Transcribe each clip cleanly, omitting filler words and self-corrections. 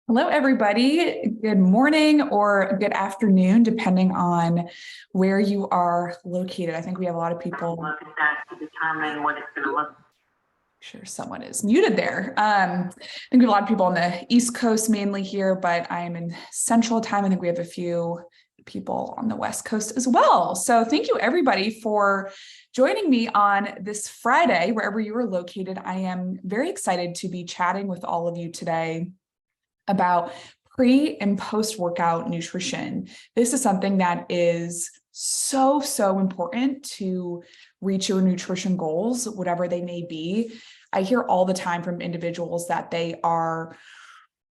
Hello, everybody. Good morning or good afternoon, depending on where you are located. I think we have a lot of people. Look at that to determine what it's going to look. Sure, someone is muted there. I think we have a lot of people on the East Coast mainly here, but I'm in Central Time. I think we have a few people on the West Coast as well. So thank you, everybody, for joining me on this Friday, wherever you are located. I am very excited to be chatting with all of you today about pre and post-workout nutrition. This is something that is so important to reach your nutrition goals, whatever they may be. I hear all the time from individuals that they are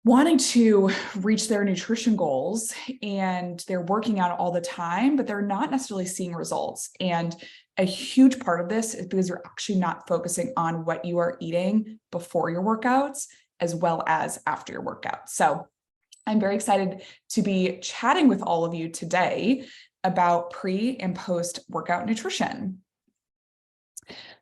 wanting to reach their nutrition goals and they're working out all the time, but they're not necessarily seeing results. And a huge part of this is because you're actually not focusing on what you are eating before your workouts as well as after your workout. So I'm very excited to be chatting with all of you today about pre and post workout nutrition.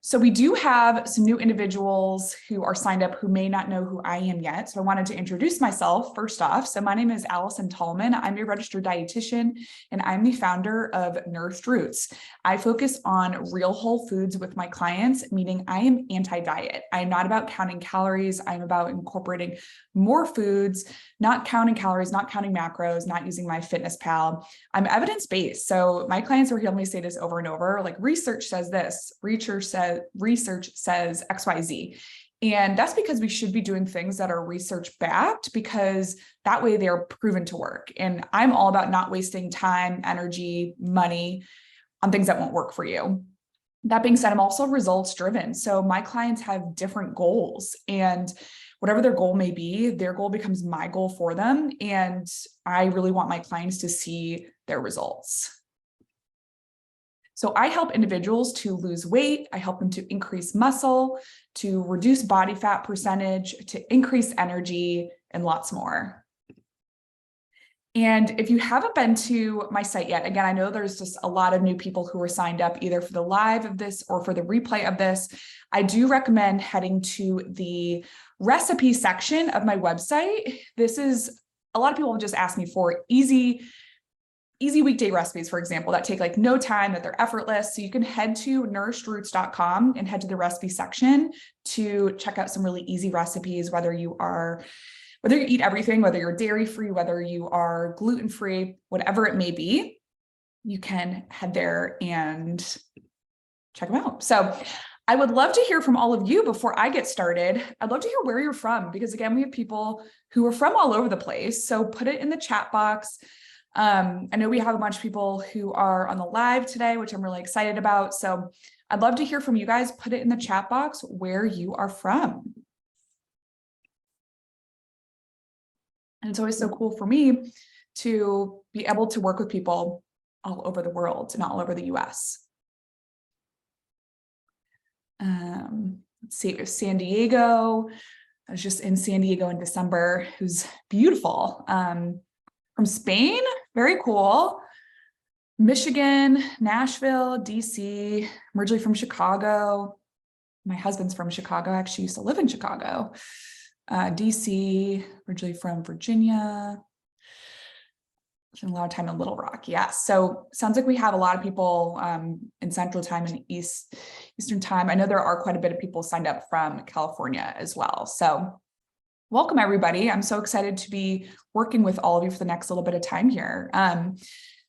So we do have some new individuals who are signed up who may not know who I am yet. So I wanted to introduce myself first off. So my name is Allison Tallman. I'm a registered dietitian and I'm the founder of Nourished Roots. I focus on real whole foods with my clients, meaning I am anti-diet. I am not about counting calories. I'm about incorporating more foods, not counting calories, not counting macros, not using MyFitnessPal. I'm evidence-based. So my clients will hear me say this over and over, like research says this, research says XYZ. And that's because we should be doing things that are research backed because that way they're proven to work. And I'm all about not wasting time, energy, money on things that won't work for you. That being said, I'm also results driven. So my clients have different goals and whatever their goal may be, their goal becomes my goal for them. And I really want my clients to see their results. So I help individuals to lose weight. I help them to increase muscle, to reduce body fat percentage, to increase energy, and lots more. And if you haven't been to my site yet, again, I know there's just a lot of new people who are signed up either for the live of this or for the replay of this. I do recommend heading to the recipe section of my website. This is, a lot of people just ask me for easy weekday recipes, for example, that take like no time, that they're effortless. So you can head to nourishedroots.com and head to the recipe section to check out some really easy recipes, whether you eat everything, whether you're dairy-free, whether you are gluten-free, whatever it may be, you can head there and check them out. So I would love to hear from all of you before I get started. I'd love to hear where you're from, because again, we have people who are from all over the place. So put it in the chat box. I know we have a bunch of people who are on the live today, which I'm really excited about. So I'd love to hear from you guys. Put it in the chat box where you are from. And it's always so cool for me to be able to work with people all over the world, not all over the US. Let's see, San Diego. I was just in San Diego in December. It was beautiful. From Spain, very cool. Michigan, Nashville, DC. I'm originally from Chicago. My husband's from Chicago. I actually used to live in Chicago. DC, originally from Virginia. Spent a lot of time in Little Rock. Yeah. So sounds like we have a lot of people in Central Time and Eastern Time. I know there are quite a bit of people signed up from California as well. So welcome, everybody. I'm so excited to be working with all of you for the next little bit of time here.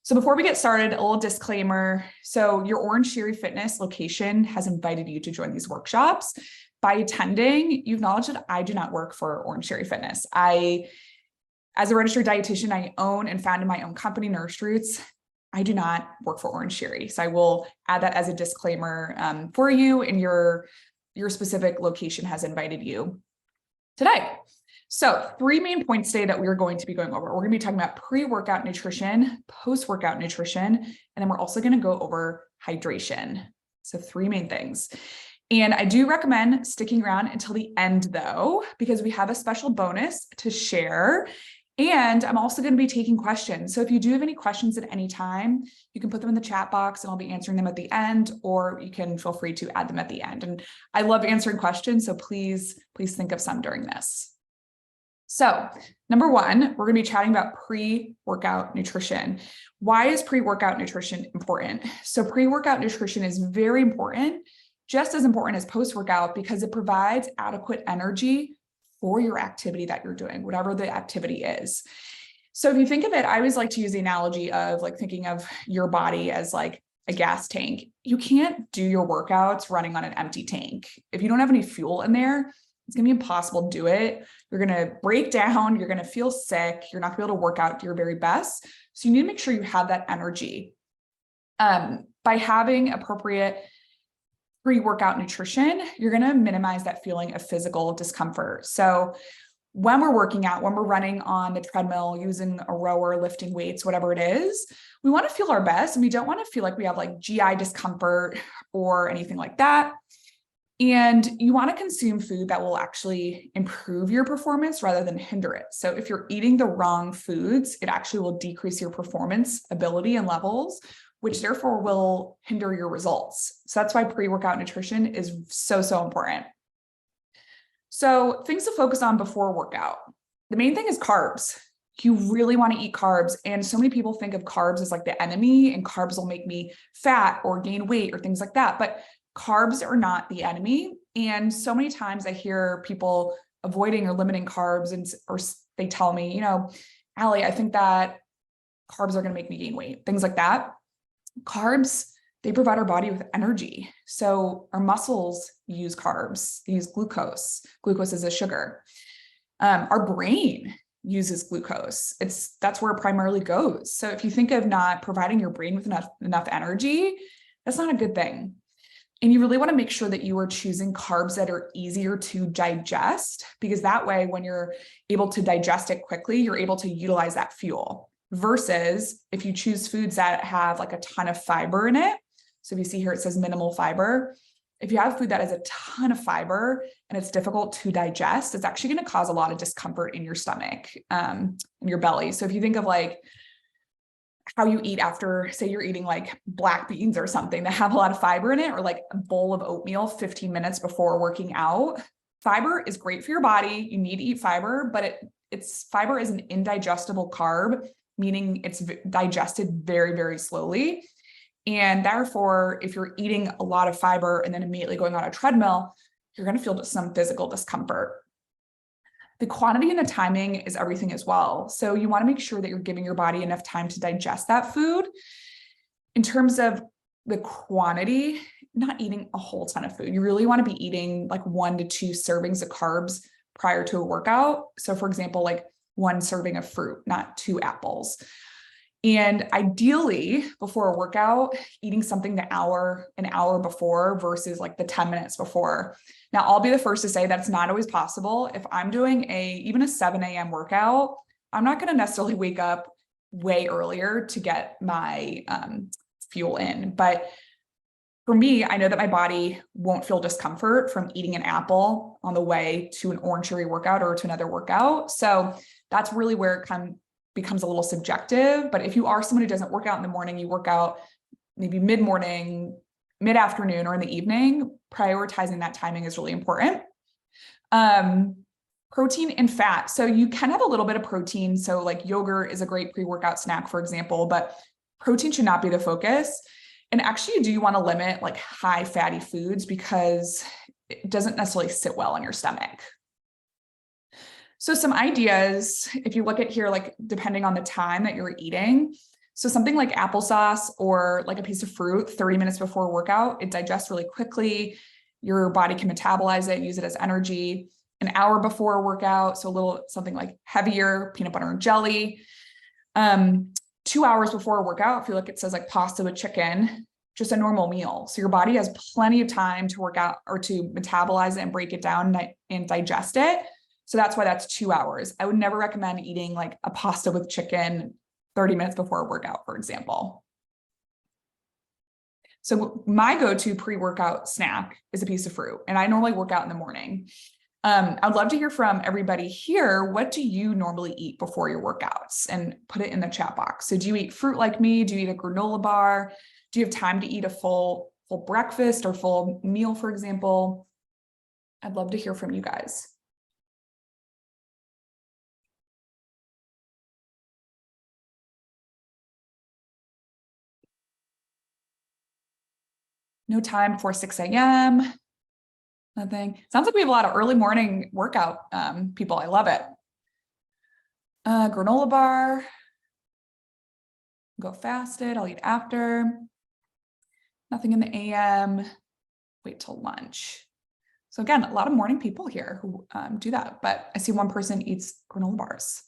So before we get started, a little disclaimer. So your Orange Theory Fitness location has invited you to join these workshops. By attending, you acknowledge that I do not work for Orange Theory Fitness. As a registered dietitian, I own and founded my own company, Nourished Roots. I do not work for Orange Theory. So I will add that as a disclaimer for you, and your specific location has invited you today. So 3 main points today that we're going to be going over. We're going to be talking about pre-workout nutrition, post-workout nutrition, and then we're also going to go over hydration. So 3 main things. And I do recommend sticking around until the end though, because we have a special bonus to share. And I'm also going to be taking questions. So if you do have any questions at any time, you can put them in the chat box and I'll be answering them at the end, or you can feel free to add them at the end. And I love answering questions, so please think of some during this. So number one, we're going to be chatting about pre-workout nutrition. Why is pre-workout nutrition important? So pre-workout nutrition is very important, just as important as post-workout, because it provides adequate energy for your activity that you're doing, whatever the activity is. So if you think of it, I always like to use the analogy of like thinking of your body as like a gas tank. You can't do your workouts running on an empty tank. If you don't have any fuel in there, it's going to be impossible to do it. You're going to break down. You're going to feel sick. You're not going to be able to work out to your very best. So you need to make sure you have that energy. By having appropriate pre-workout nutrition, you're going to minimize that feeling of physical discomfort. So when we're working out, when we're running on the treadmill, using a rower, lifting weights, whatever it is, we want to feel our best, and we don't want to feel like we have like GI discomfort or anything like that. And you want to consume food that will actually improve your performance rather than hinder it. So if you're eating the wrong foods, it actually will decrease your performance ability and levels, which therefore will hinder your results. So that's why pre-workout nutrition is so, so important. So things to focus on before workout. The main thing is carbs. You really want to eat carbs. And so many people think of carbs as like the enemy, and carbs will make me fat or gain weight or things like that. But carbs are not the enemy. And so many times I hear people avoiding or limiting carbs, and or they tell me, you know, Allie, I think that carbs are going to make me gain weight, things like that. Carbs, they provide our body with energy. So our muscles use carbs, they use glucose. Glucose is a sugar. Our brain uses glucose. That's where it primarily goes. So if you think of not providing your brain with enough energy, that's not a good thing. And you really want to make sure that you are choosing carbs that are easier to digest, because that way, when you're able to digest it quickly, you're able to utilize that fuel. Versus if you choose foods that have like a ton of fiber in it. So if you see here, it says minimal fiber. If you have food that has a ton of fiber and it's difficult to digest, it's actually going to cause a lot of discomfort in your stomach, in your belly. So if you think of like how you eat after, say you're eating like black beans or something that have a lot of fiber in it, or like a bowl of oatmeal 15 minutes before working out, fiber is great for your body. You need to eat fiber, but fiber is an indigestible carb, meaning it's digested very, very slowly. And therefore, if you're eating a lot of fiber and then immediately going on a treadmill, you're going to feel some physical discomfort. The quantity and the timing is everything as well. So you want to make sure that you're giving your body enough time to digest that food. In terms of the quantity, not eating a whole ton of food. You really want to be eating like 1 to 2 servings of carbs prior to a workout. So for example, like 1 serving of fruit, not 2 apples. And ideally, before a workout, eating something an hour before versus like the 10 minutes before. Now, I'll be the first to say that's not always possible. If I'm doing even a 7 a.m. workout, I'm not going to necessarily wake up way earlier to get my fuel in. But for me, I know that my body won't feel discomfort from eating an apple on the way to an Orange Theory workout or to another workout. So that's really where it becomes a little subjective. But if you are someone who doesn't work out in the morning, you work out maybe mid-morning, mid-afternoon, or in the evening, prioritizing that timing is really important. Protein and fat. So you can have a little bit of protein. So like yogurt is a great pre-workout snack, for example, but protein should not be the focus. And actually, you do want to limit like high fatty foods because it doesn't necessarily sit well in your stomach. So some ideas, if you look at here, like depending on the time that you're eating, so something like applesauce or like a piece of fruit 30 minutes before a workout, it digests really quickly. Your body can metabolize it, use it as energy. An hour before a workout, so something like heavier, peanut butter and jelly. 2 hours before a workout, if you look, it says like pasta with chicken, just a normal meal. So your body has plenty of time to work out or to metabolize it and break it down and digest it. So that's why that's 2 hours. I would never recommend eating like a pasta with chicken 30 minutes before a workout, for example. So my go-to pre-workout snack is a piece of fruit, and I normally work out in the morning. I'd love to hear from everybody here. What do you normally eat before your workouts? And put it in the chat box. So do you eat fruit like me? Do you eat a granola bar? Do you have time to eat a full breakfast or full meal, for example? I'd love to hear from you guys. No time before 6 a.m. Nothing. Sounds like we have a lot of early morning workout people. I love it. Granola bar. Go fasted. I'll eat after. Nothing in the AM. Wait till lunch. So again, a lot of morning people here who do that, but I see one person eats granola bars.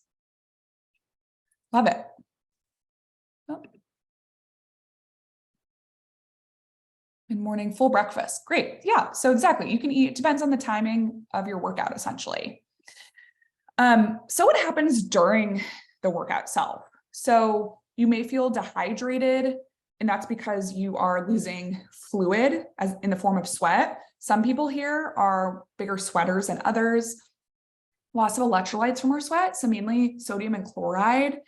Love it. Oh. Mid-morning full breakfast. Great. Yeah. So exactly. You can eat, it depends on the timing of your workout essentially. So what happens during the workout itself? So you may feel dehydrated, and that's because you are losing fluid as in the form of sweat. Some people here are bigger sweaters than others. Loss of electrolytes from our sweat, so mainly sodium and chloride.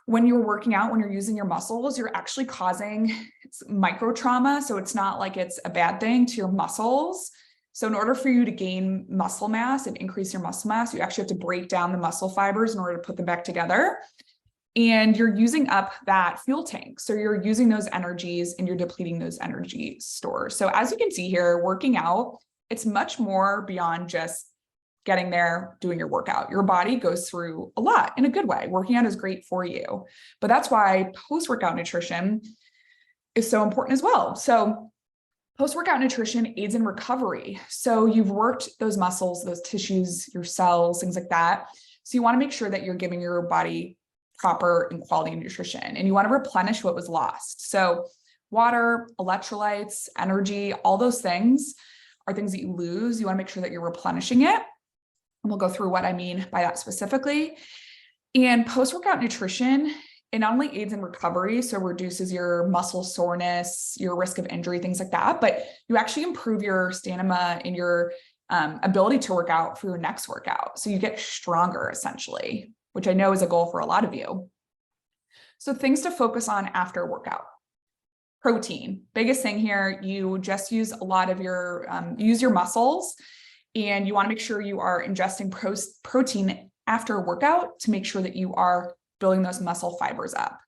When you're working out, when you're using your muscles, you're actually causing micro trauma. So it's not like it's a bad thing to your muscles. So in order for you to gain muscle mass and increase your muscle mass, you actually have to break down the muscle fibers in order to put them back together. And you're using up that fuel tank. So you're using those energies and you're depleting those energy stores. So as you can see here, working out, it's much more beyond just getting there, doing your workout. Your body goes through a lot in a good way. Working out is great for you, but that's why post-workout nutrition is so important as well. So post-workout nutrition aids in recovery. So you've worked those muscles, those tissues, your cells, things like that. So you want to make sure that you're giving your body proper and quality nutrition, and you want to replenish what was lost. So water, electrolytes, energy, all those things are things that you lose. You want to make sure that you're replenishing it. And we'll go through what I mean by that specifically. And post-workout nutrition, it not only aids in recovery, so reduces your muscle soreness, your risk of injury, things like that, but you actually improve your stamina and your ability to work out for your next workout. So you get stronger essentially, which I know is a goal for a lot of you. So things to focus on after workout. Protein, biggest thing here, you just use a lot of your, use your muscles, and you want to make sure you are ingesting protein after a workout to make sure that you are building those muscle fibers up.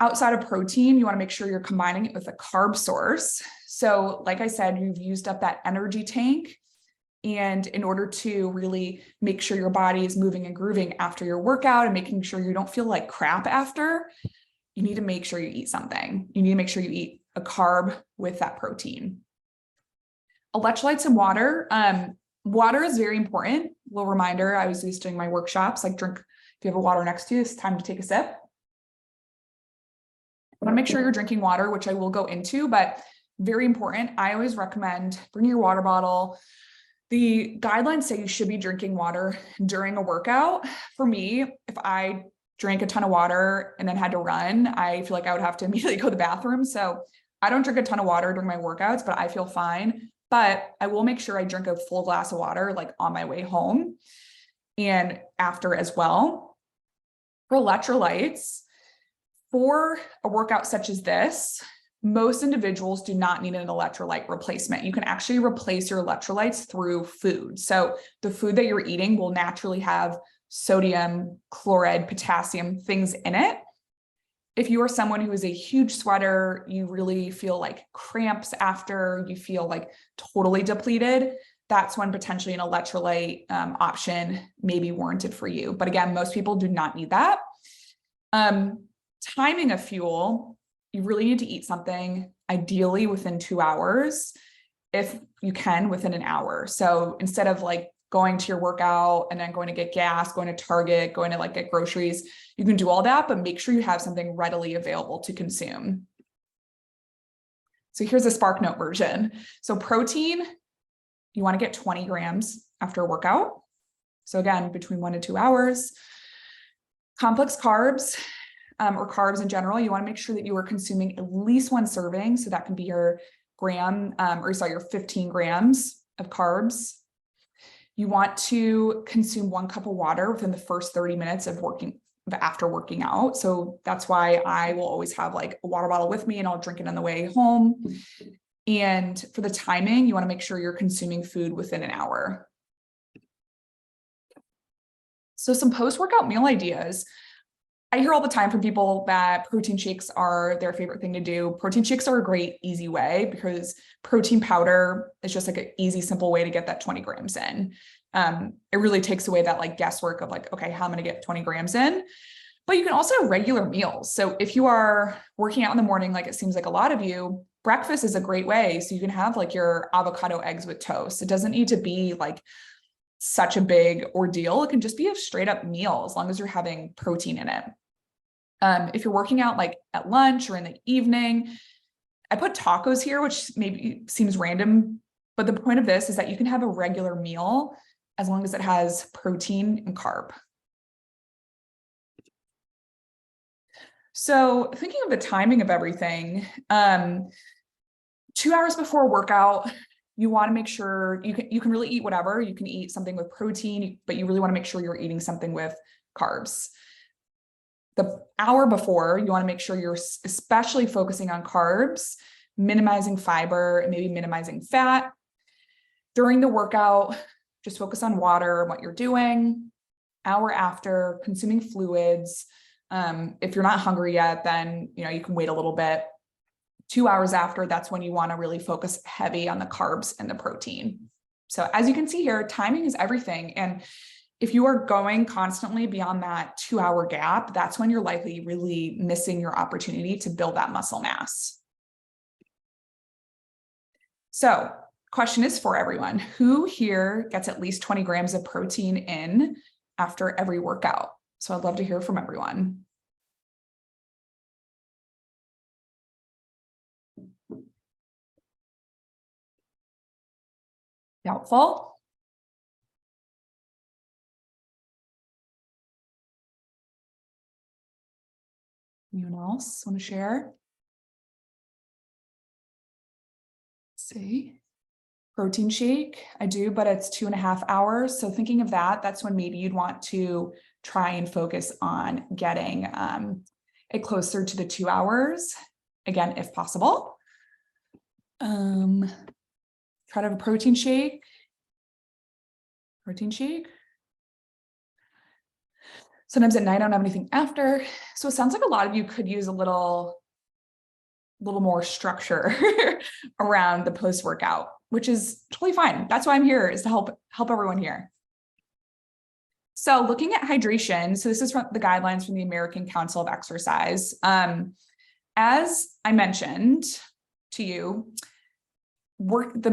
Outside of protein, you want to make sure you're combining it with a carb source. So like I said, you've used up that energy tank. And in order to really make sure your body is moving and grooving after your workout and making sure you don't feel like crap after, you need to make sure you eat something. You need to make sure you eat a carb with that protein. Electrolytes and water. Water is very important. A little reminder, I was used doing my workshops, like drink, if you have a water next to you, it's time to take a sip. I want to make sure you're drinking water, which I will go into, but very important. I always recommend bring your water bottle. The guidelines say you should be drinking water during a workout. For me, if I drank a ton of water and then had to run, I feel like I would have to immediately go to the bathroom. So I don't drink a ton of water during my workouts, but I feel fine. But I will make sure I drink a full glass of water like on my way home and after as well. For electrolytes, for a workout such as this, most individuals do not need an electrolyte replacement. You can actually replace your electrolytes through food. So the food that you're eating will naturally have sodium, chloride, potassium, things in it. If you are someone who is a huge sweater, you really feel like cramps after, you feel like totally depleted, that's when potentially an electrolyte option may be warranted for you. But again, most people do not need that. Timing of fuel, you really need to eat something ideally within 2 hours, if you can within an hour. So instead of like going to your workout and then going to get gas, going to Target, going to like get groceries, you can do all that, but make sure you have something readily available to consume. So here's a SparkNote version. So protein, you want to get 20 grams after a workout. So again, between 1 to 2 hours. Complex carbs, or carbs in general, you want to make sure that you are consuming at least 1 serving. So that can be your your 15 grams of carbs. You want to consume 1 cup of water within the first 30 minutes of after working out. So that's why I will always have like a water bottle with me and I'll drink it on the way home. And for the timing, you want to make sure you're consuming food within an hour. So some post-workout meal ideas. I hear all the time from people that protein shakes are their favorite thing to do. Protein shakes are a great, easy way because protein powder is just like an easy, simple way to get that 20 grams in. It really takes away that like guesswork of like, okay, how am I gonna get 20 grams in? But you can also have regular meals. So if you are working out in the morning, like it seems like a lot of you, breakfast is a great way. So you can have like your avocado eggs with toast. It doesn't need to be like such a big ordeal. It can just be a straight up meal as long as you're having protein in it. If you're working out like at lunch or in the evening, I put tacos here, which maybe seems random, but the point of this is that you can have a regular meal as long as it has protein and carb. So thinking of the timing of everything, 2 hours before a workout, you want to make sure you can really eat whatever. You can eat something with protein, but you really want to make sure you're eating something with carbs. The hour before, you want to make sure you're especially focusing on carbs, minimizing fiber, and maybe minimizing fat. During the workout, just focus on water and what you're doing. Hour after, consuming fluids. If you're not hungry yet, then you can wait a little bit. 2 hours after, that's when you want to really focus heavy on the carbs and the protein. So as you can see here, timing is everything. And if you are going constantly beyond that 2 hour gap, that's when you're likely really missing your opportunity to build that muscle mass. So question is for everyone, who here gets at least 20 grams of protein in after every workout? So I'd love to hear from everyone. Doubtful? Anyone else want to share? Let's see. Protein shake, I do, but it's 2.5 hours. So thinking of that, that's when maybe you'd want to try and focus on getting it closer to the 2 hours, again, if possible. Try to have a protein shake. Sometimes at night I don't have anything after. So it sounds like a lot of you could use a little more structure around the post-workout, which is totally fine. That's why I'm here, is to help everyone here. So looking at hydration, so this is from the guidelines from the American Council of Exercise. As I mentioned to you, the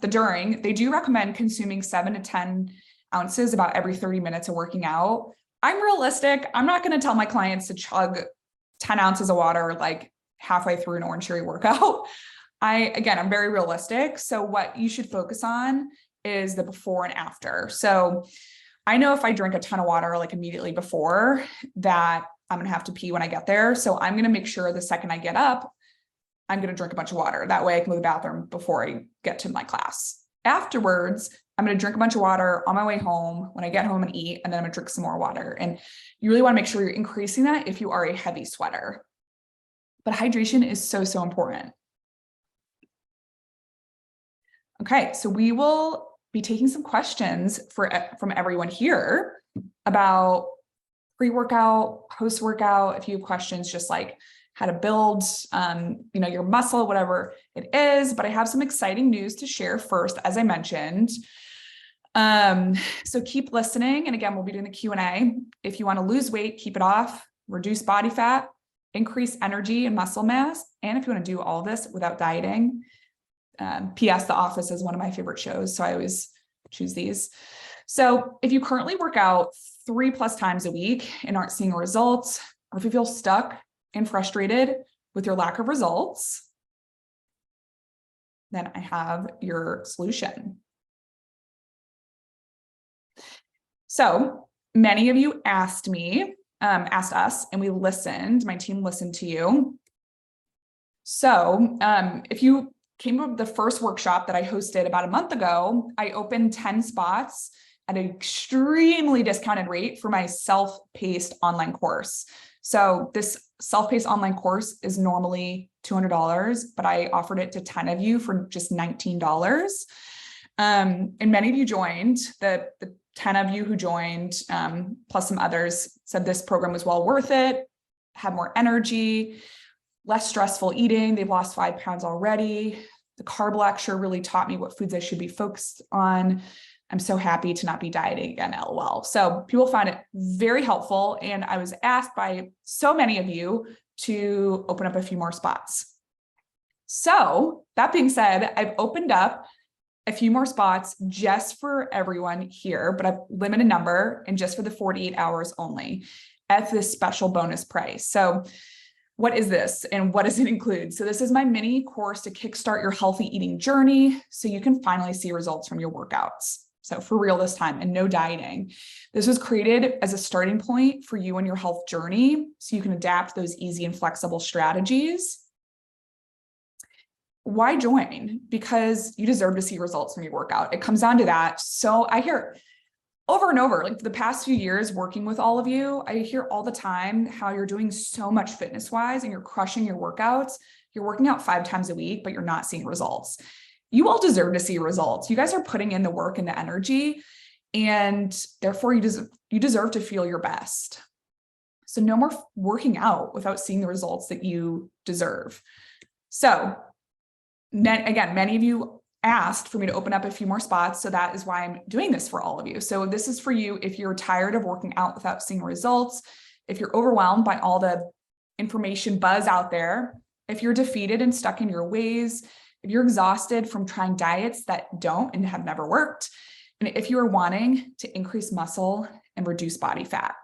during, they do recommend consuming 7 to 10 ounces about every 30 minutes of working out. I'm realistic. I'm not going to tell my clients to chug 10 ounces of water like halfway through an Orange Theory workout. I'm very realistic. So what you should focus on is the before and after. So I know if I drink a ton of water like immediately before that, I'm going to have to pee when I get there. So I'm going to make sure the second I get up, I'm going to drink a bunch of water. That way I can go to the bathroom before I get to my class. Afterwards, I'm going to drink a bunch of water on my way home, when I get home and eat, and then I'm going to drink some more water. And you really want to make sure you're increasing that if you are a heavy sweater. But hydration is so, so important. Okay, so we will be taking some questions from everyone here about pre-workout, post-workout. If you have questions, just like how to build, your muscle, whatever it is. But I have some exciting news to share first, as I mentioned. So keep listening. And again, we'll be doing the Q&A. If you want to lose weight, keep it off, reduce body fat, increase energy and muscle mass. And if you want to do all this without dieting, P.S. The Office is one of my favorite shows, so I always choose these. So if you currently work out 3+ times a week and aren't seeing results, or if you feel stuck and frustrated with your lack of results, then I have your solution. So many of you asked us, and we listened. My team listened to you. So if you came to the first workshop that I hosted about a month ago, I opened 10 spots at an extremely discounted rate for my self-paced online course. So this self-paced online course is normally $200, but I offered it to 10 of you for just $19. And many of you joined. The 10 of you who joined, plus some others, said this program was well worth it, had more energy, less stressful eating. They've lost 5 pounds already. The carb lecture really taught me what foods I should be focused on. I'm so happy to not be dieting again, LOL. So people found it very helpful. And I was asked by so many of you to open up a few more spots. So that being said, I've opened up a few more spots just for everyone here, but a limited number and just for the 48 hours only at this special bonus price. So what is this and what does it include? So this is my mini course to kickstart your healthy eating journey so you can finally see results from your workouts. So for real this time, and no dieting. This was created as a starting point for you and your health journey so you can adapt those easy and flexible strategies. Why join? Because you deserve to see results from your workout. It comes down to that. So I hear over and over, like for the past few years working with all of you, I hear all the time how you're doing so much fitness wise and you're crushing your workouts. You're working out 5 times a week, but you're not seeing results. You all deserve to see results. You guys are putting in the work and the energy, and therefore you deserve to feel your best. So no more working out without seeing the results that you deserve. So again, many of you asked for me to open up a few more spots. So that is why I'm doing this for all of you. So this is for you if you're tired of working out without seeing results, if you're overwhelmed by all the information buzz out there, if you're defeated and stuck in your ways, if you're exhausted from trying diets that don't and have never worked, and if you are wanting to increase muscle and reduce body fat.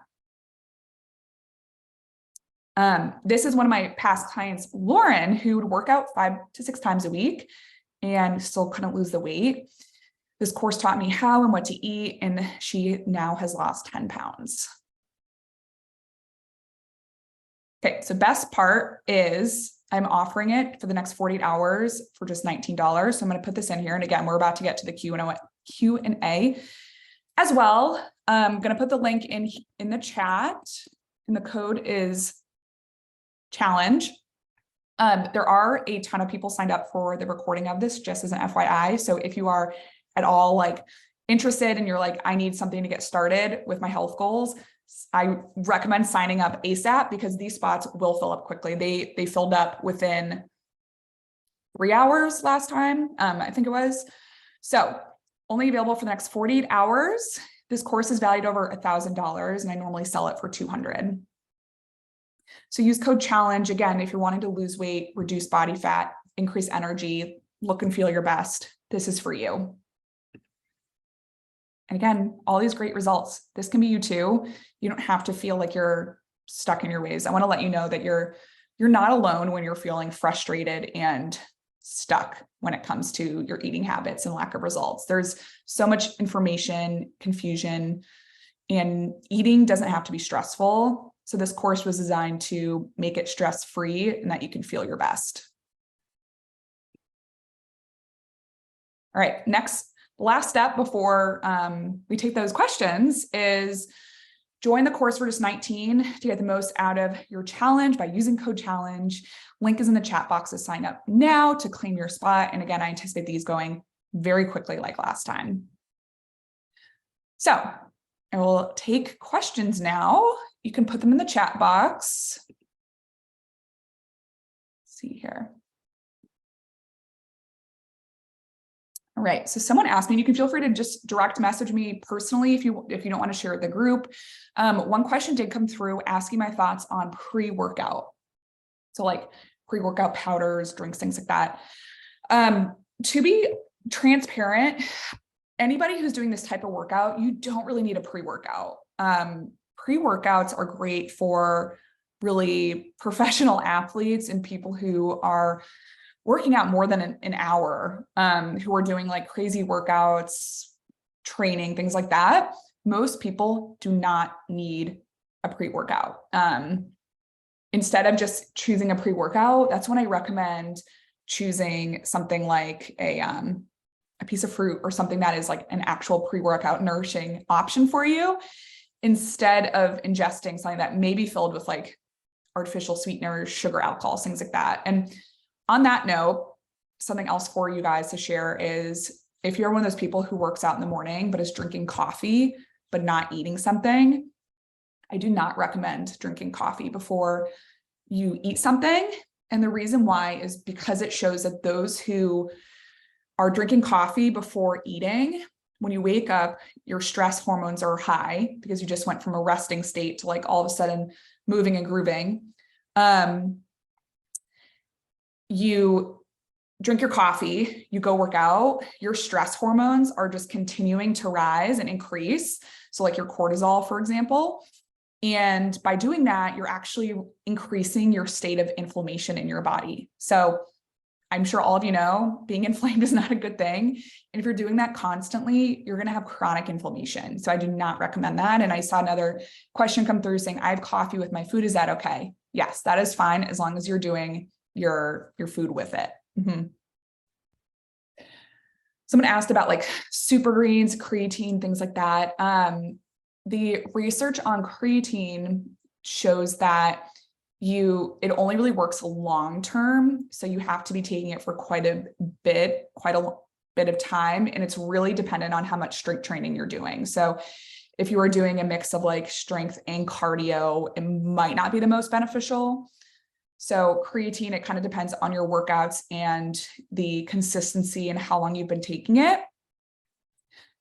This is one of my past clients, Lauren, who would work out 5 to 6 times a week and still couldn't lose the weight. This course taught me how and what to eat, and she now has lost 10 pounds. Okay, so best part is I'm offering it for the next 48 hours for just $19. So I'm going to put this in here. And again, we're about to get to the Q&A as well. I'm going to put the link in the chat, and the code is challenge. There are a ton of people signed up for the recording of this, just as an FYI. So if you are at all like interested and you're like, I need something to get started with my health goals, I recommend signing up ASAP because these spots will fill up quickly. They filled up within 3 hours last time, I think it was. So only available for the next 48 hours. This course is valued over $1,000 and I normally sell it for $200. So use code challenge again if you're wanting to lose weight, reduce body fat, increase energy, look and feel your best. This is for you. And again, all these great results. This can be you too. You don't have to feel like you're stuck in your ways. I want to let you know that you're not alone when you're feeling frustrated and stuck when it comes to your eating habits and lack of results. There's so much information, confusion, and eating doesn't have to be stressful. So this course was designed to make it stress-free and that you can feel your best. All right, next, last step before we take those questions is join the course for just $19 to get the most out of your challenge by using code challenge. Link is in the chat box to sign up now to claim your spot. And again, I anticipate these going very quickly like last time. So I will take questions now. You can put them in the chat box. Let's see here. All right, so someone asked me, and you can feel free to just direct message me personally if you don't want to share it with the group. One question did come through asking my thoughts on pre-workout. So like pre-workout powders, drinks, things like that. To be transparent, anybody who's doing this type of workout, you don't really need a pre-workout. Pre-workouts are great for really professional athletes and people who are working out more than an hour, who are doing like crazy workouts, training, things like that. Most people do not need a pre-workout. Instead of just choosing a pre-workout, that's when I recommend choosing something like a piece of fruit or something that is like an actual pre-workout nourishing option for you, instead of ingesting something that may be filled with like artificial sweeteners, sugar, alcohol, things like that. And on that note, something else for you guys to share is if you're one of those people who works out in the morning, but is drinking coffee, but not eating something, I do not recommend drinking coffee before you eat something. And the reason why is because it shows that those who are drinking coffee before eating, when you wake up, your stress hormones are high because you just went from a resting state to like all of a sudden moving and grooving. You drink your coffee, you go work out, your stress hormones are just continuing to rise and increase. So like your cortisol, for example. And by doing that, you're actually increasing your state of inflammation in your body. So I'm sure all of you know, being inflamed is not a good thing. And if you're doing that constantly, you're going to have chronic inflammation. So I do not recommend that. And I saw another question come through saying, I have coffee with my food. Is that okay? Yes, that is fine as long as you're doing your food with it. Someone asked about like super greens, creatine, things like that. The research on creatine shows that it only really works long term. So you have to be taking it for quite a bit of time. And it's really dependent on how much strength training you're doing. So if you are doing a mix of like strength and cardio, it might not be the most beneficial. So creatine, it kind of depends on your workouts and the consistency and how long you've been taking it.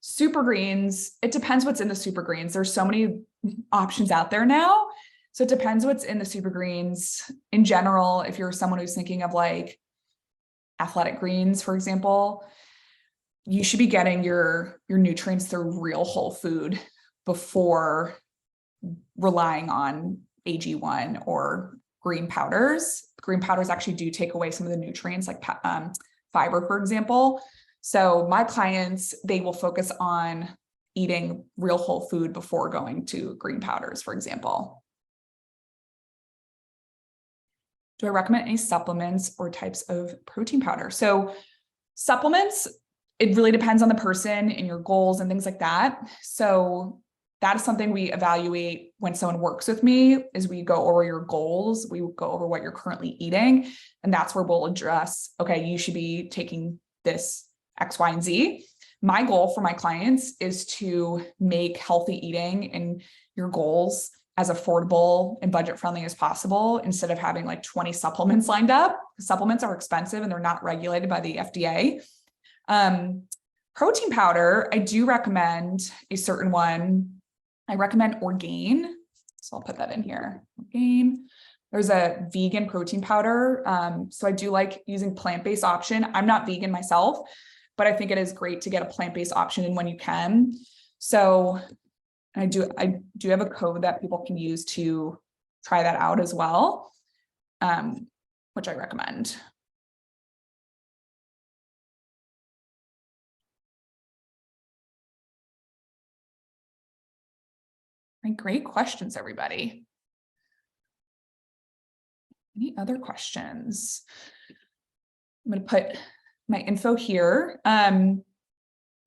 Super greens, it depends what's in the super greens. There's so many options out there now. So it depends what's in the super greens. In general, if you're someone who's thinking of like athletic greens, for example, you should be getting your nutrients through real whole food before relying on AG1 or green powders. Green powders actually do take away some of the nutrients like fiber, for example. So my clients, they will focus on eating real whole food before going to green powders, for example. Do I recommend any supplements or types of protein powder? So supplements, it really depends on the person and your goals and things like that. So that is something we evaluate when someone works with me, is we go over your goals, we go over what you're currently eating, and that's where we'll address, okay, you should be taking this X, Y, and Z. My goal for my clients is to make healthy eating and your goals as affordable and budget friendly as possible, instead of having like 20 supplements lined up. Supplements are expensive and they're not regulated by the FDA. Protein powder, I do recommend a certain one. I recommend Orgain. So I'll put that in here. Orgain. There's a vegan protein powder. So I do like using plant-based option. I'm not vegan myself, but I think it is great to get a plant-based option in when you can. So I do have a code that people can use to try that out as well, which I recommend. Great questions, everybody. Any other questions? I'm going to put my info here.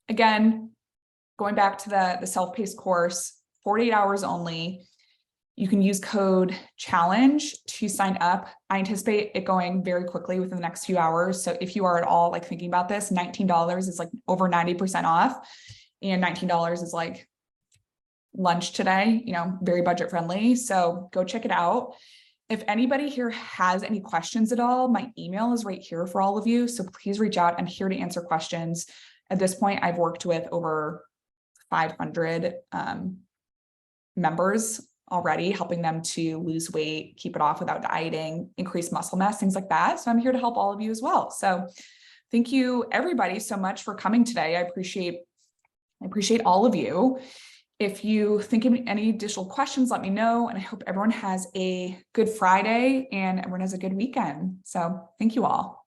Again, going back to the self-paced course, 48 hours only. You can use code CHALLENGE to sign up. I anticipate it going very quickly within the next few hours. So if you are at all like thinking about this, $19 is like over 90% off, and $19 is like lunch today, very budget friendly. So go check it out. If anybody here has any questions at all, my email is right here for all of you. So please reach out. I'm here to answer questions. At this point, I've worked with over 500 members already, helping them to lose weight, keep it off without dieting, increase muscle mass, things like that. So I'm here to help all of you as well. So thank you everybody so much for coming today. I appreciate all of you. If you think of any additional questions, let me know. And I hope everyone has a good Friday and everyone has a good weekend. So thank you all.